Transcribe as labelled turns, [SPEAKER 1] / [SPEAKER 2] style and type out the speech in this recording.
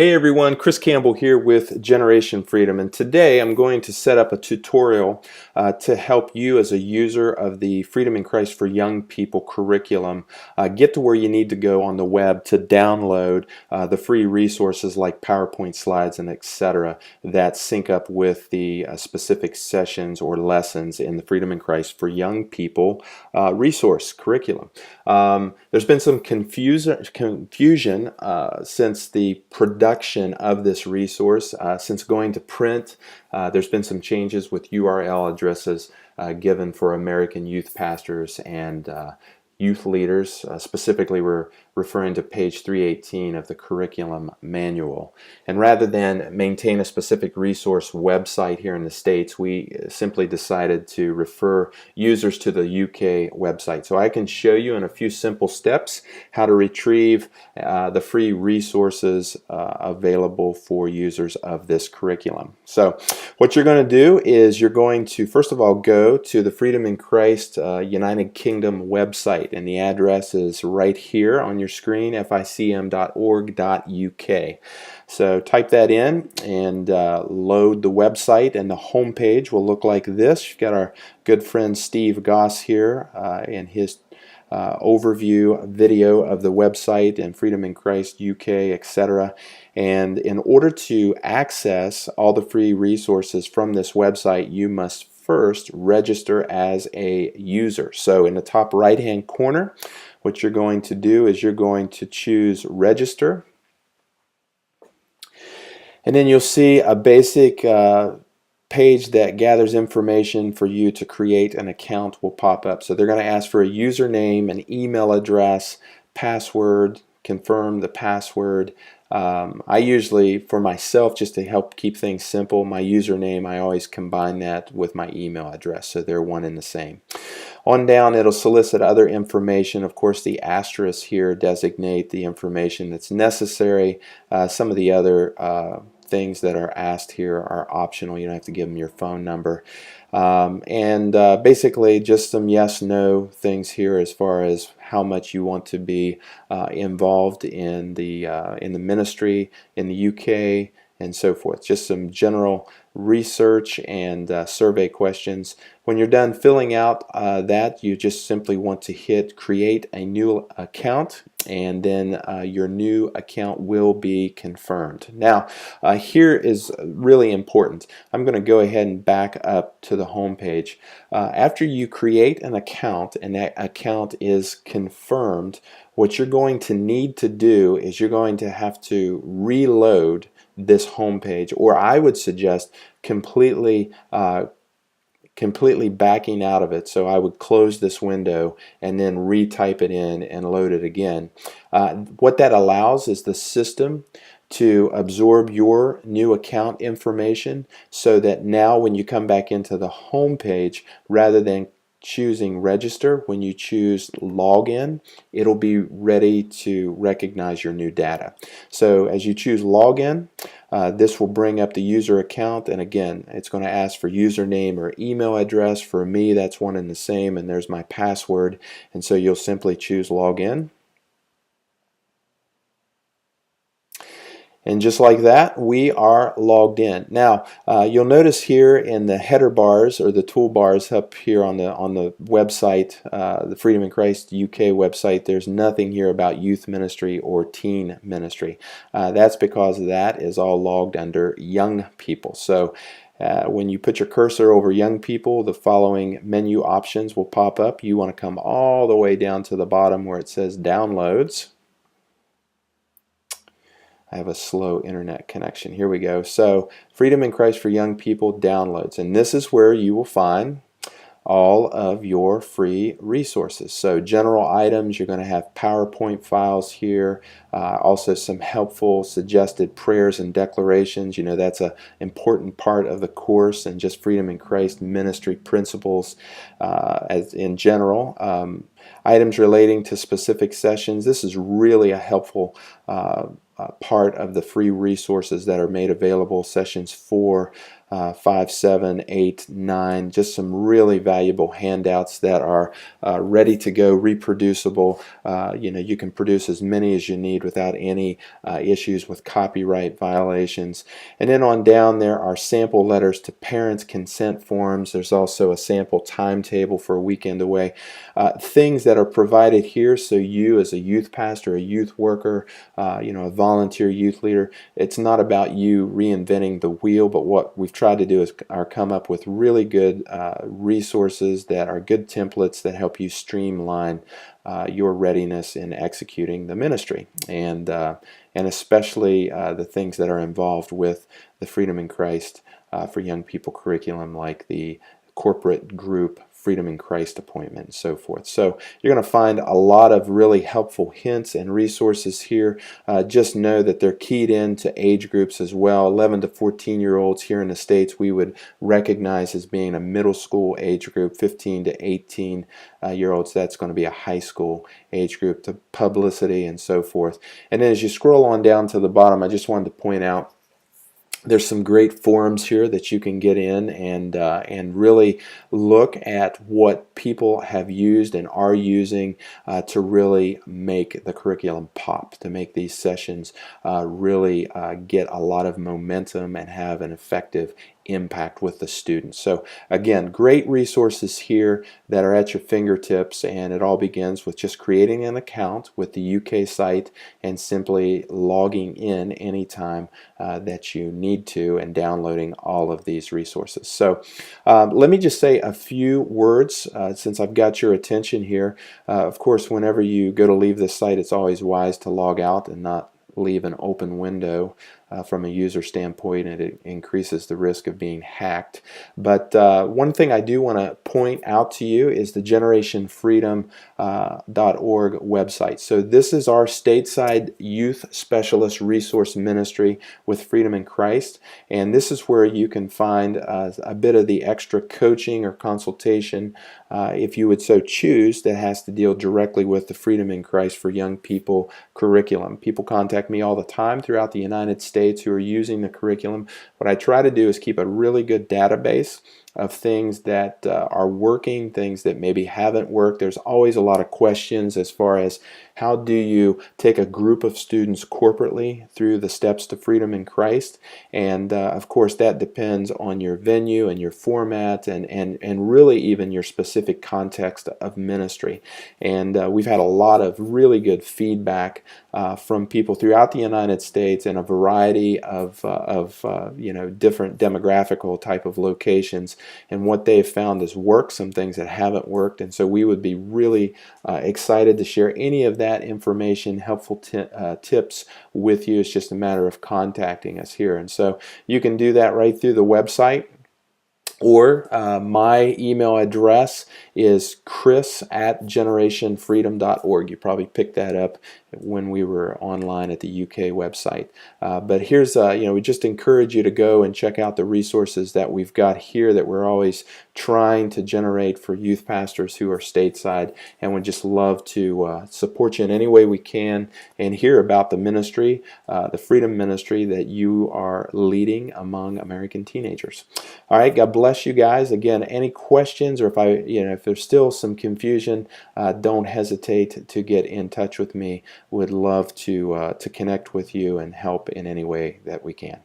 [SPEAKER 1] Hey everyone, Chris Campbell here with Generation Freedom, and today I'm going to set up a tutorial to help you as a user of the Freedom in Christ for Young People curriculum get to where you need to go on the web to download the free resources like PowerPoint slides and etc. that sync up with the specific sessions or lessons in the Freedom in Christ for Young People resource curriculum. There's been some confusion since the production of this resource. Since going to print, there's been some changes with URL addresses given for American youth pastors and youth leaders. Specifically, we're referring to page 318 of the curriculum manual. And rather than maintain a specific resource website here in the States, we simply decided to refer users to the UK website. So I can show you in a few simple steps how to retrieve the free resources available for users of this curriculum. So what you're going to do is you're going to first of all go to the Freedom in Christ United Kingdom website, and the address is right here on your screen, ficm.org.uk. So type that in and load the website, and the home page will look like this. You've got our good friend Steve Goss here and his overview video of the website and Freedom in Christ UK, etc. And in order to access all the free resources from this website, you must first register as a user. So in the top right hand corner, what you're going to do is you're going to choose register, and then you'll see a basic page that gathers information for you to create an account will pop up. So they're going to ask for a username, an email address, password, confirm the password. I usually, for myself, just to help keep things simple, my username, I always combine that with my email address, so they're one and the same. On down, it'll solicit other information. Of course, the asterisks here designate the information that's necessary. Some of the other things that are asked here are optional. You don't have to give them your phone number. Basically just some yes/no things here as far as how much you want to be involved in the ministry in the UK and so forth. Just some general research and survey questions. When you're done filling out that, you just simply want to hit create a new account, and then your new account will be confirmed. Now here is really important. I'm going to go ahead and back up to the home page. After you create an account and that account is confirmed, what you're going to need to do is you're going to have to reload this home page, or I would suggest completely backing out of it. So I would close this window and then retype it in and load it again. What that allows is the system to absorb your new account information, so that now when you come back into the home page, rather than choosing register, when you choose login, it'll be ready to recognize your new data. So as you choose login, this will bring up the user account, and again it's going to ask for username or email address. For me, that's one and the same, and there's my password, and so you'll simply choose login. And just like that, we are logged in. Now, you'll notice here in the header bars, or the toolbars up here on the website, the Freedom in Christ UK website, there's nothing here about youth ministry or teen ministry. That's because that is all logged under young people. So when you put your cursor over young people, the following menu options will pop up. You want to come all the way down to the bottom where it says downloads. I have a slow internet connection. Here we go. So Freedom in Christ for Young People downloads, and this is where you will find all of your free resources. So general items, you're going to have PowerPoint files here, also some helpful suggested prayers and declarations. You know, that's an important part of the course, and just Freedom in Christ ministry principles as in general. Items relating to specific sessions. This is really a helpful part of the free resources that are made available. Sessions 4 5, 7, 8, 9, just some really valuable handouts that are ready to go, reproducible. You can produce as many as you need without any issues with copyright violations. And then on down there are sample letters to parents, consent forms. There's also a sample timetable for a weekend away. Things that are provided here so you as a youth pastor, a youth worker, a volunteer youth leader, it's not about you reinventing the wheel, but what we've tried to do is come up with really good resources that are good templates that help you streamline your readiness in executing the ministry, and especially the things that are involved with the Freedom in Christ for Young People curriculum, like the corporate group Freedom in Christ appointment and so forth. So you're going to find a lot of really helpful hints and resources here. Just know that they're keyed into age groups as well. 11 to 14-year-olds here in the States we would recognize as being a middle school age group. 15 to 18-year-olds, that's going to be a high school age group, to publicity and so forth. And then as you scroll on down to the bottom, I just wanted to point out there's some great forums here that you can get in and really look at what people have used and are using to really make the curriculum pop, to make these sessions really get a lot of momentum and have an effective impact with the students. So again, great resources here that are at your fingertips, and it all begins with just creating an account with the UK site and simply logging in anytime that you need to, and downloading all of these resources. So let me just say a few words since I've got your attention here. Of course, whenever you go to leave this site, it's always wise to log out and not leave an open window from a user standpoint, and it increases the risk of being hacked. But one thing I do want to point out to you is the GenerationFreedom.org website. So this is our stateside youth specialist resource ministry with Freedom in Christ, and this is where you can find a bit of the extra coaching or consultation, if you would so choose, that has to deal directly with the Freedom in Christ for Young People curriculum. People contact me all the time throughout the United States who are using the curriculum. What I try to do is keep a really good database of things that are working, things that maybe haven't worked. There's always a lot of questions as far as how do you take a group of students corporately through the steps to freedom in Christ, and of course that depends on your venue and your format and really even your specific context of ministry. And we've had a lot of really good feedback from people throughout the United States in a variety of different demographical type of locations, and what they've found has worked, some things that haven't worked, and so we would be really excited to share any of that information, helpful tips with you. It's just a matter of contacting us here, and so you can do that right through the website. Or my email address is chris@generationfreedom.org. You probably picked that up when we were online at the UK website. But here's, we just encourage you to go and check out the resources that we've got here that we're always trying to generate for youth pastors who are stateside, and would just love to support you in any way we can and hear about the ministry, the Freedom Ministry that you are leading among American teenagers. All right, God bless you guys. Again, any questions, or if there's still some confusion, don't hesitate to get in touch with me. Would love to connect with you and help in any way that we can.